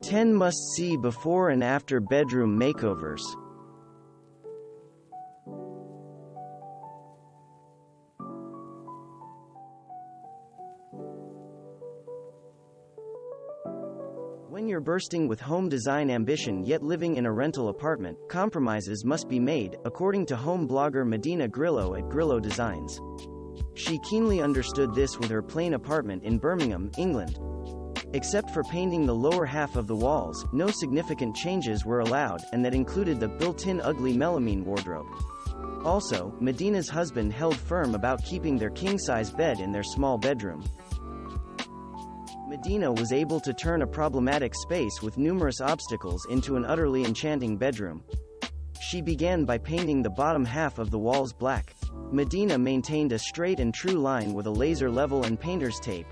10 must-see before and after bedroom makeovers. When you're bursting with home design ambition yet living in a rental apartment, compromises must be made, according to home blogger Medina Grillo at Grillo Designs. She keenly understood this with her plain apartment in Birmingham, England. Except for painting the lower half of the walls, no significant changes were allowed, and that included the built-in ugly melamine wardrobe. Also, Medina's husband held firm about keeping their king-size bed in their small bedroom. Medina was able to turn a problematic space with numerous obstacles into an utterly enchanting bedroom. She began by painting the bottom half of the walls black. Medina maintained a straight and true line with a laser level and painter's tape.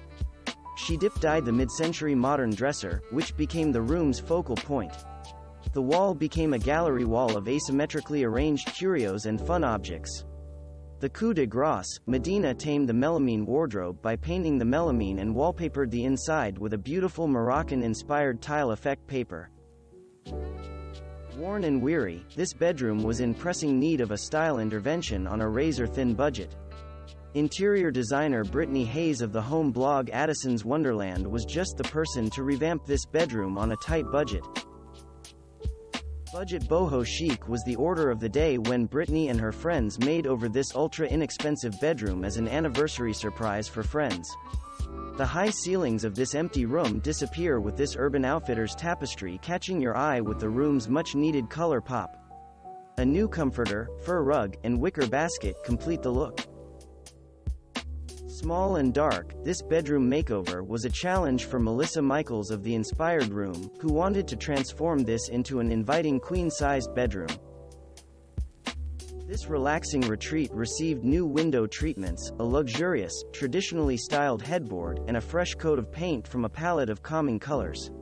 She dip-dyed the mid-century modern dresser, which became the room's focal point. The wall became a gallery wall of asymmetrically arranged curios and fun objects. The coup de grace, Medina tamed the melamine wardrobe by painting the melamine and wallpapered the inside with a beautiful Moroccan-inspired tile effect paper. Worn and weary, this bedroom was in pressing need of a style intervention on a razor-thin budget. Interior designer Brittany Hayes of the home blog Addison's Wonderland was just the person to revamp this bedroom on a tight budget. Budget boho chic was the order of the day when Brittany and her friends made over this ultra-inexpensive bedroom as an anniversary surprise for friends. The high ceilings of this empty room disappear with this Urban Outfitters tapestry catching your eye with the room's much-needed color pop. A new comforter, fur rug, and wicker basket complete the look. Small and dark, this bedroom makeover was a challenge for Melissa Michaels of The Inspired Room, who wanted to transform this into an inviting queen-sized bedroom. This relaxing retreat received new window treatments, a luxurious, traditionally styled headboard, and a fresh coat of paint from a palette of calming colors.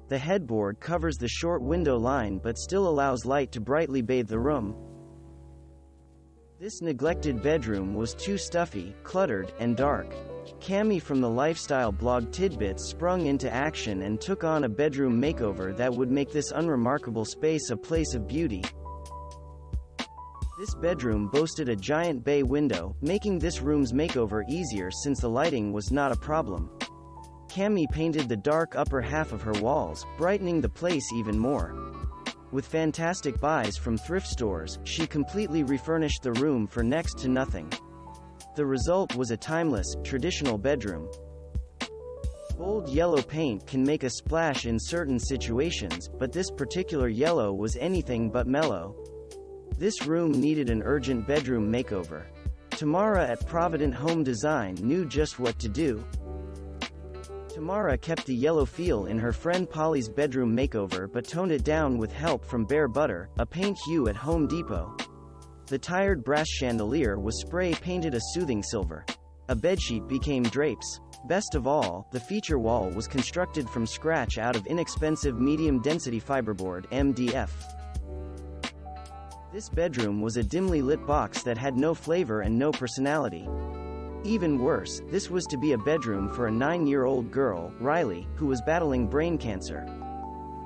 The headboard covers the short window line but still allows light to brightly bathe the room. This neglected bedroom was too stuffy, cluttered, and dark. Cami from the lifestyle blog Tidbits sprung into action and took on a bedroom makeover that would make this unremarkable space a place of beauty. This bedroom boasted a giant bay window, making this room's makeover easier since the lighting was not a problem. Cami painted the dark upper half of her walls, brightening the place even more. With fantastic buys from thrift stores, she completely refurnished the room for next to nothing. The result was a timeless, traditional bedroom. Bold yellow paint can make a splash in certain situations, but this particular yellow was anything but mellow. This room needed an urgent bedroom makeover. Tamara at Provident Home Design knew just what to do. Tamara kept the yellow feel in her friend Polly's bedroom makeover but toned it down with help from Bare Butter, a paint hue at Home Depot. The tired brass chandelier was spray-painted a soothing silver. A bedsheet became drapes. Best of all, the feature wall was constructed from scratch out of inexpensive medium-density fiberboard (MDF). This bedroom was a dimly lit box that had no flavor and no personality. Even worse, this was to be a bedroom for a 9-year-old girl, Riley, who was battling brain cancer.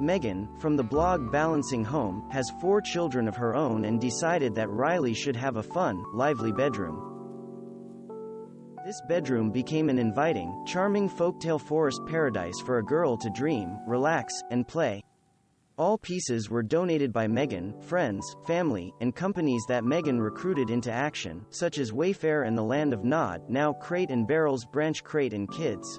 Megan, from the blog Balancing Home, has 4 children of her own and decided that Riley should have a fun, lively bedroom. This bedroom became an inviting, charming folktale forest paradise for a girl to dream, relax, and play. All pieces were donated by Megan, friends, family, and companies that Megan recruited into action, such as Wayfair and the Land of Nod, now Crate and Barrel's branch Crate and Kids.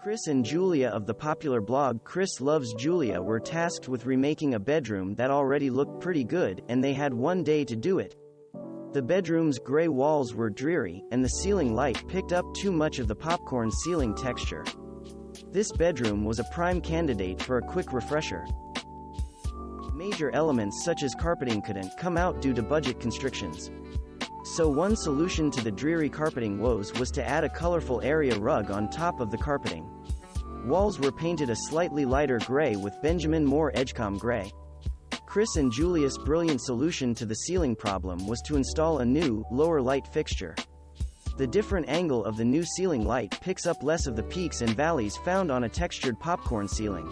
Chris and Julia of the popular blog Chris Loves Julia were tasked with remaking a bedroom that already looked pretty good, and they had one day to do it. The bedroom's gray walls were dreary, and the ceiling light picked up too much of the popcorn ceiling texture. This bedroom was a prime candidate for a quick refresher. Major elements such as carpeting couldn't come out due to budget constrictions. So one solution to the dreary carpeting woes was to add a colorful area rug on top of the carpeting. Walls were painted a slightly lighter gray with Benjamin Moore Edgecomb gray. Chris and Julia's brilliant solution to the ceiling problem was to install a new, lower light fixture. The different angle of the new ceiling light picks up less of the peaks and valleys found on a textured popcorn ceiling.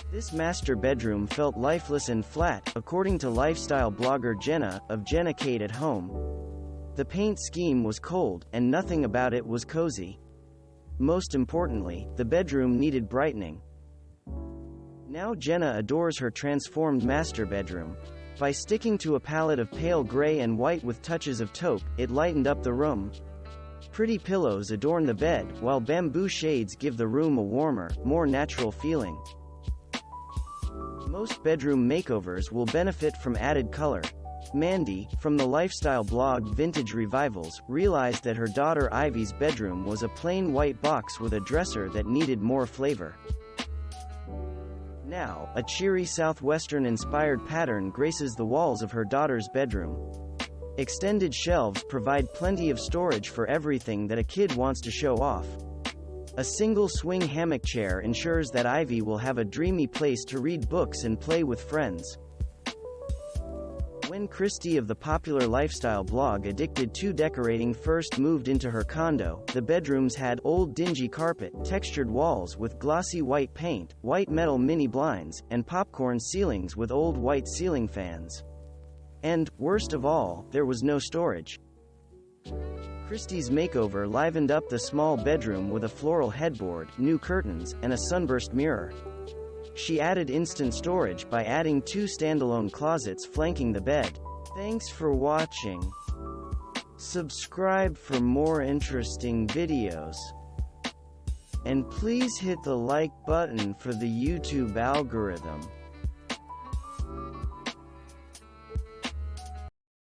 This master bedroom felt lifeless and flat, according to lifestyle blogger Jenna, of Jenna Kate at Home. The paint scheme was cold, and nothing about it was cozy. Most importantly, the bedroom needed brightening. Now Jenna adores her transformed master bedroom. By sticking to a palette of pale gray and white with touches of taupe, it lightened up the room. Pretty pillows adorn the bed, while bamboo shades give the room a warmer, more natural feeling. Most bedroom makeovers will benefit from added color. Mandy, from the lifestyle blog Vintage Revivals, realized that her daughter Ivy's bedroom was a plain white box with a dresser that needed more flavor. Now, a cheery Southwestern-inspired pattern graces the walls of her daughter's bedroom. Extended shelves provide plenty of storage for everything that a kid wants to show off. A single swing hammock chair ensures that Ivy will have a dreamy place to read books and play with friends. When Christy of the popular lifestyle blog Addicted to Decorating first moved into her condo, the bedrooms had old dingy carpet, textured walls with glossy white paint, white metal mini blinds, and popcorn ceilings with old white ceiling fans. And, worst of all, there was no storage. Christie's makeover livened up the small bedroom with a floral headboard, new curtains, and a sunburst mirror. She added instant storage by adding 2 standalone closets flanking the bed. Thanks for watching. Subscribe for more interesting videos. And please hit the like button for the YouTube algorithm.